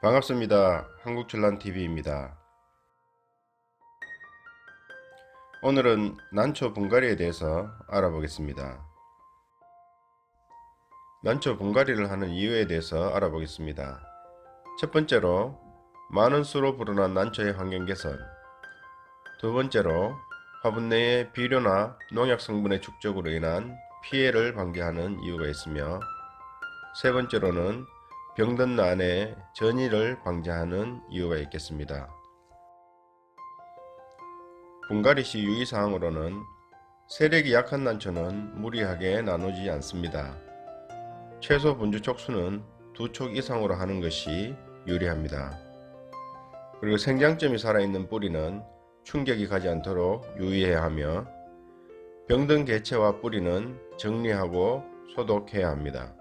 반갑습니다. 한국전란TV입니다. 오늘은 난초 분갈이에 대해서 알아보겠습니다. 난초 분갈이를 하는 이유에 대해서 알아보겠습니다. 첫 번째로 많은 수로 불어난 난초의 환경 개선, 두 번째로 화분 내의 비료나 농약 성분의 축적으로 인한 피해를 방지하는 이유가 있으며, 세 번째로는 병든 난의 전이를 방지하는 이유가 있겠습니다. 분갈이 시 유의사항으로는 세력이 약한 난초는 무리하게 나누지 않습니다. 최소 분주 촉수는 2촉 이상으로 하는 것이 유리합니다. 그리고 생장점이 살아있는 뿌리는 충격이 가지 않도록 유의해야 하며, 병든 개체와 뿌리는 정리하고 소독해야 합니다.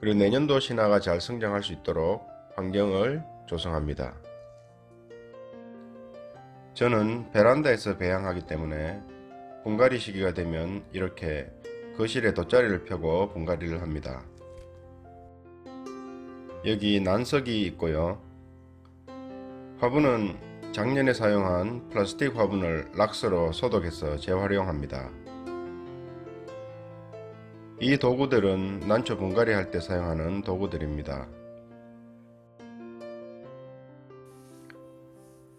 그리고 내년도 신화가 잘 성장할 수 있도록 환경을 조성합니다. 저는 베란다에서 배양하기 때문에 분갈이 시기가 되면 이렇게 거실에 돗자리를 펴고 분갈이를 합니다. 여기 난석이 있고요. 화분은 작년에 사용한 플라스틱 화분을 락스로 소독해서 재활용합니다. 이 도구들은 난초 분갈이 할 때 사용하는 도구들입니다.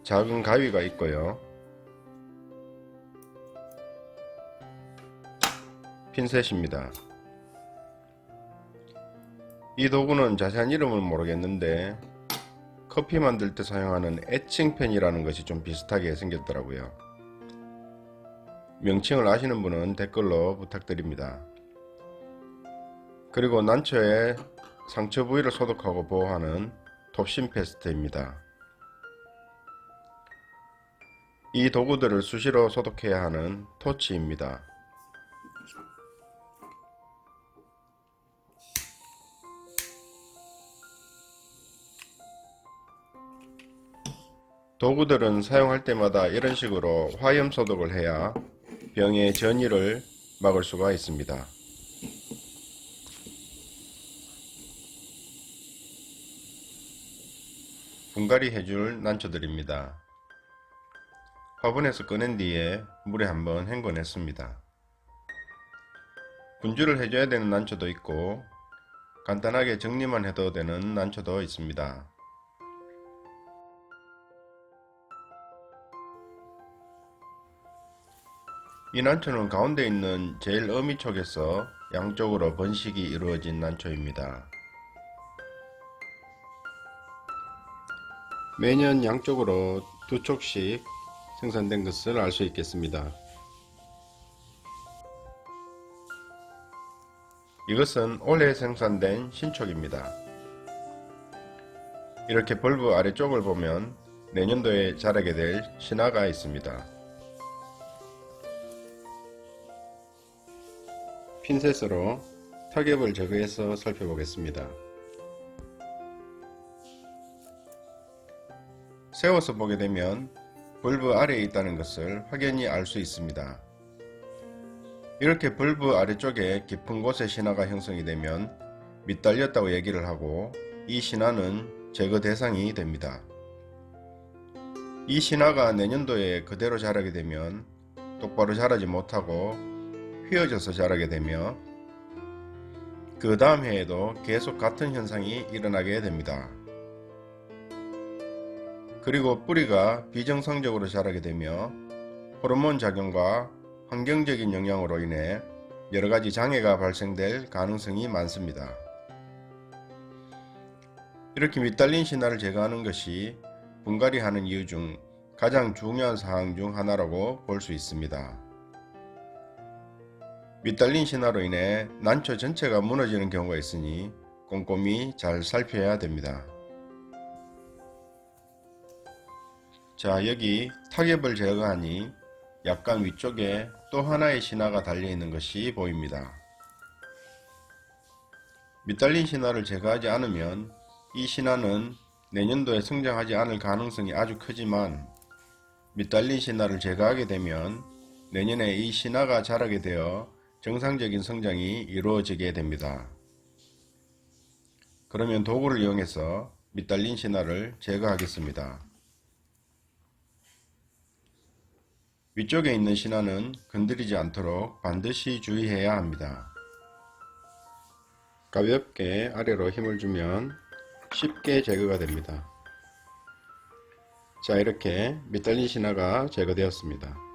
작은 가위가 있고요. 핀셋입니다. 이 도구는 자세한 이름은 모르겠는데 커피 만들 때 사용하는 에칭펜이라는 것이 좀 비슷하게 생겼더라고요. 명칭을 아시는 분은 댓글로 부탁드립니다. 그리고 난초의 상처 부위를 소독하고 보호하는 톱신 페스트입니다. 이 도구들을 수시로 소독해야 하는 토치입니다. 도구들은 사용할 때마다 이런 식으로 화염 소독을 해야 병의 전이를 막을 수가 있습니다. 분갈이 해줄 난초들입니다. 화분에서 꺼낸 뒤에 물에 한번 헹궈냈습니다. 분주를 해줘야 되는 난초도 있고 간단하게 정리만 해도 되는 난초도 있습니다. 이 난초는 가운데 있는 제일 어미 촉에서 양쪽으로 번식이 이루어진 난초입니다. 매년 양쪽으로 2촉씩 생산된 것을 알 수 있겠습니다. 이것은 올해 생산된 신촉입니다. 이렇게 벌브 아래쪽을 보면 내년도에 자라게 될 신화가 있습니다. 핀셋으로 타격을 제거해서 살펴보겠습니다. 세워서 보게 되면 벌브 아래에 있다는 것을 확연히 알 수 있습니다. 이렇게 벌브 아래쪽에 깊은 곳에 신화가 형성이 되면 밑달렸다고 얘기를 하고 이 신화는 제거 대상이 됩니다. 이 신화가 내년도에 그대로 자라게 되면 똑바로 자라지 못하고 휘어져서 자라게 되며 그 다음 해에도 계속 같은 현상이 일어나게 됩니다. 그리고 뿌리가 비정상적으로 자라게 되며 호르몬 작용과 환경적인 영향으로 인해 여러가지 장애가 발생될 가능성이 많습니다. 이렇게 밑달린 신화를 제거하는 것이 분갈이 하는 이유 중 가장 중요한 사항 중 하나라고 볼 수 있습니다. 밑달린 신화로 인해 난초 전체가 무너지는 경우가 있으니 꼼꼼히 잘 살펴야 됩니다. 자, 여기 타겹을 제거하니 약간 위쪽에 또 하나의 신화가 달려있는 것이 보입니다. 밑달린 신화를 제거하지 않으면 이 신화는 내년도에 성장하지 않을 가능성이 아주 크지만, 밑달린 신화를 제거하게 되면 내년에 이 신화가 자라게 되어 정상적인 성장이 이루어지게 됩니다. 그러면 도구를 이용해서 밑달린 신화를 제거하겠습니다. 위쪽에 있는 신화는 건드리지 않도록 반드시 주의해야 합니다. 가볍게 아래로 힘을 주면 쉽게 제거가 됩니다. 자, 이렇게 밑달린 신화가 제거되었습니다.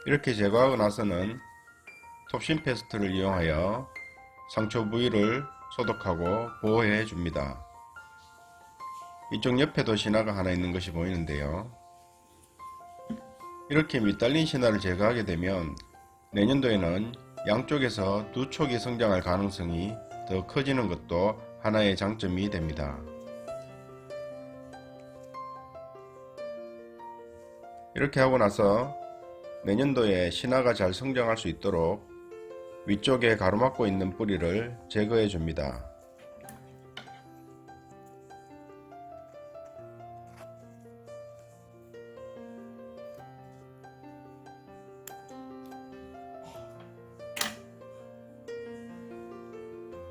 이렇게 제거하고 나서는 톱신 페스트를 이용하여 상처 부위를 소독하고 보호해 줍니다. 이쪽 옆에도 신화가 하나 있는 것이 보이는데요. 이렇게 밑달린 신화를 제거하게 되면 내년도에는 양쪽에서 두 촉이 성장할 가능성이 더 커지는 것도 하나의 장점이 됩니다. 이렇게 하고 나서 내년도에 신화가 잘 성장할 수 있도록 위쪽에 가로막고 있는 뿌리를 제거해 줍니다.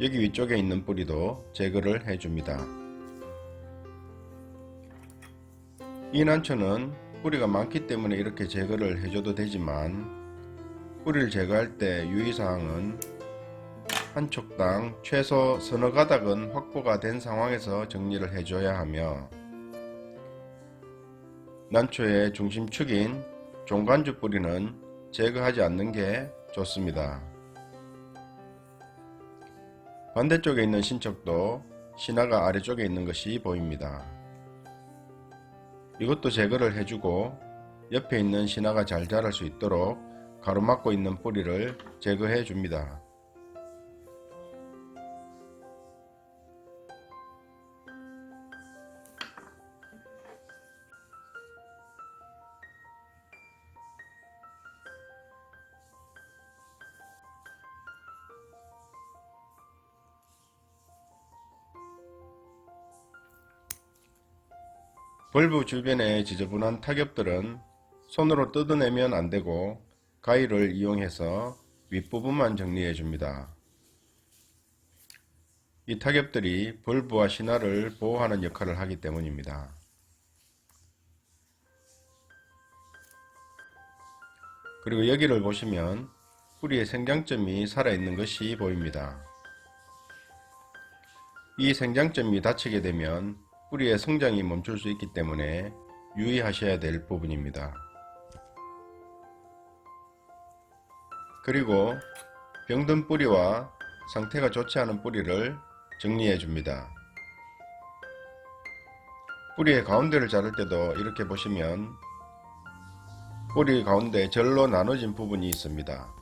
여기 위쪽에 있는 뿌리도 제거를 해 줍니다. 이 난초는 뿌리가 많기 때문에 이렇게 제거를 해줘도 되지만 뿌리를 제거할 때 유의사항은 한 촉당 최소 서너 가닥은 확보가 된 상황에서 정리를 해줘야 하며 난초의 중심축인 종간주 뿌리는 제거하지 않는 게 좋습니다. 반대쪽에 있는 신척도 신화가 아래쪽에 있는 것이 보입니다. 이것도 제거를 해주고 옆에 있는 신화가 잘 자랄 수 있도록 가로막고 있는 뿌리를 제거해 줍니다. 벌브 주변에 지저분한 타겹들은 손으로 뜯어내면 안되고 가위를 이용해서 윗부분만 정리해 줍니다. 이 타겹들이 벌브와 신화를 보호하는 역할을 하기 때문입니다. 그리고 여기를 보시면 뿌리의 생장점이 살아있는 것이 보입니다. 이 생장점이 닫히게 되면 뿌리의 성장이 멈출 수 있기 때문에 유의하셔야 될 부분입니다. 그리고 병든 뿌리와 상태가 좋지 않은 뿌리를 정리해 줍니다. 뿌리의 가운데를 자를 때도 이렇게 보시면 뿌리 가운데 절로 나눠진 부분이 있습니다.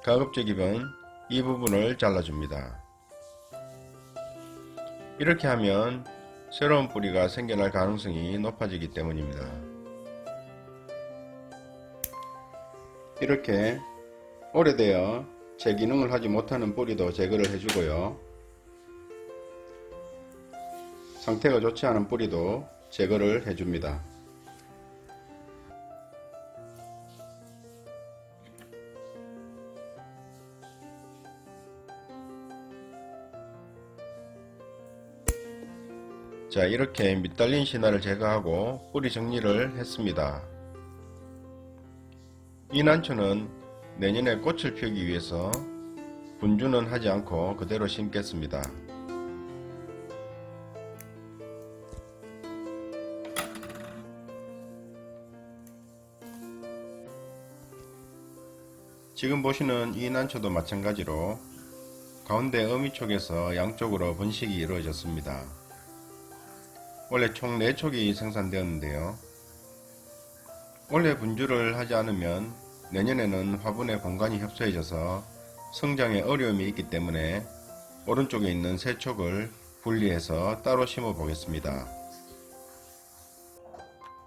가급적이면 이 부분을 잘라줍니다. 이렇게 하면 새로운 뿌리가 생겨날 가능성이 높아지기 때문입니다. 이렇게 오래되어 제 기능을 하지 못하는 뿌리도 제거를 해주고요. 상태가 좋지 않은 뿌리도 제거를 해줍니다. 자, 이렇게 밑달린 신화를 제거하고 뿌리 정리를 했습니다. 이 난초는 내년에 꽃을 피우기 위해서 분주는 하지 않고 그대로 심겠습니다. 지금 보시는 이 난초도 마찬가지로 가운데 어미 촉에서 양쪽으로 번식이 이루어졌습니다. 원래 총 4촉이 생산되었는데요. 올해 분주를 하지 않으면 내년에는 화분의 공간이 협소해져서 성장에 어려움이 있기 때문에 오른쪽에 있는 3촉을 분리해서 따로 심어 보겠습니다.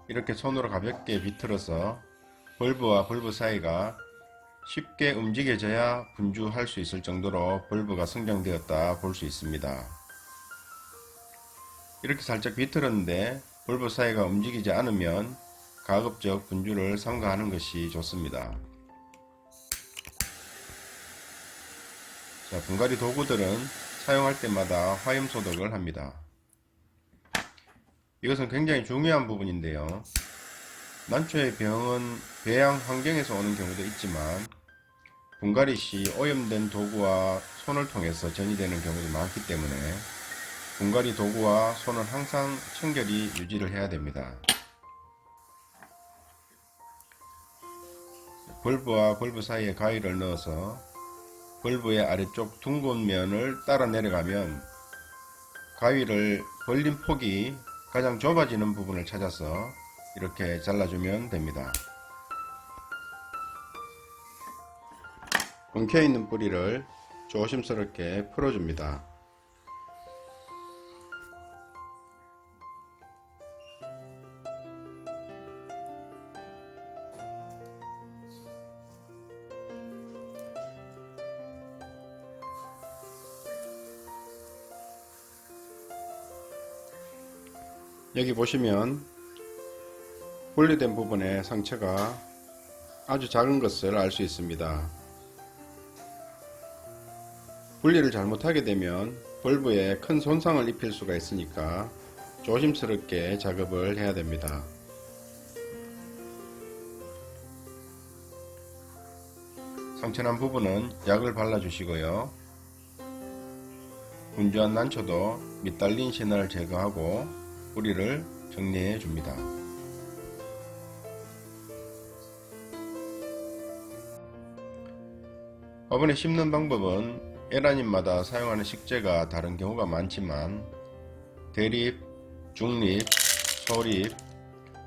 이렇게 손으로 가볍게 비틀어서 벌브와 벌브 사이가 쉽게 움직여져야 분주할 수 있을 정도로 벌브가 성장되었다 볼 수 있습니다. 이렇게 살짝 비틀었는데 벌브 사이가 움직이지 않으면 가급적 분주를 삼가하는 것이 좋습니다. 자, 분갈이 도구들은 사용할 때마다 화염 소독을 합니다. 이것은 굉장히 중요한 부분인데요. 난초의 병은 배양 환경에서 오는 경우도 있지만 분갈이 시 오염된 도구와 손을 통해서 전이되는 경우도 많기 때문에 분갈이 도구와 손은 항상 청결히 유지를 해야 됩니다. 벌브와 벌브 사이에 가위를 넣어서 벌브의 아래쪽 둥근 면을 따라 내려가면 가위를 벌린 폭이 가장 좁아지는 부분을 찾아서 이렇게 잘라주면 됩니다. 엉켜있는 뿌리를 조심스럽게 풀어줍니다. 여기 보시면 분리된 부분에 상처가 아주 작은 것을 알 수 있습니다. 분리를 잘못하게 되면 벌브에 큰 손상을 입힐 수가 있으니까 조심스럽게 작업을 해야 됩니다. 상처난 부분은 약을 발라주시고요. 분주한 난초도 밑달린 신화를 제거하고 뿌리를 정리해 줍니다. 화분에 심는 방법은 에라님마다 사용하는 식재가 다른 경우가 많지만 대립, 중립, 소립,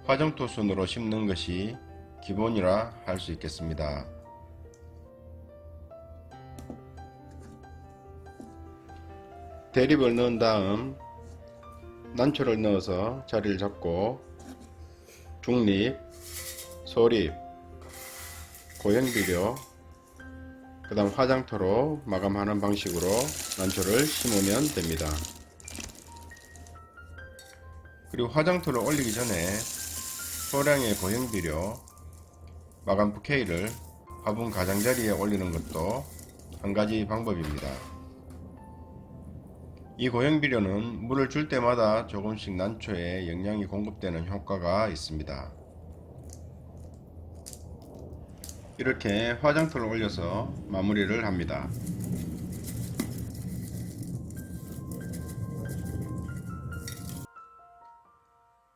화정토 순으로 심는 것이 기본이라 할 수 있겠습니다. 대립을 넣은 다음 난초를 넣어서 자리를 잡고 중립, 소립, 고형비료, 그 다음 화장토로 마감하는 방식으로 난초를 심으면 됩니다. 그리고 화장토를 올리기 전에 소량의 고형비료, 마감 부케이를 화분 가장자리에 올리는 것도 한 가지 방법입니다. 이 고형비료는 물을 줄 때마다 조금씩 난초에 영양이 공급되는 효과가 있습니다. 이렇게 화장토를 올려서 마무리를 합니다.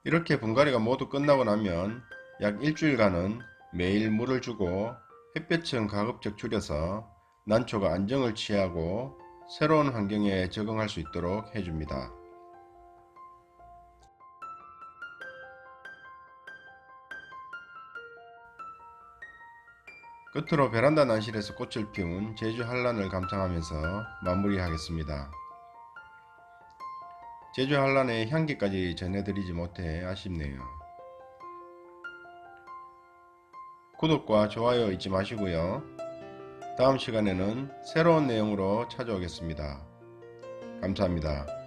이렇게 분갈이가 모두 끝나고 나면 약 일주일간은 매일 물을 주고 햇볕은 가급적 줄여서 난초가 안정을 취하고 새로운 환경에 적응할 수 있도록 해줍니다. 끝으로 베란다 난실에서 꽃을 피운 제주 한란을 감상하면서 마무리하겠습니다. 제주 한란의 향기까지 전해드리지 못해 아쉽네요. 구독과 좋아요 잊지 마시고요. 다음 시간에는 새로운 내용으로 찾아오겠습니다. 감사합니다.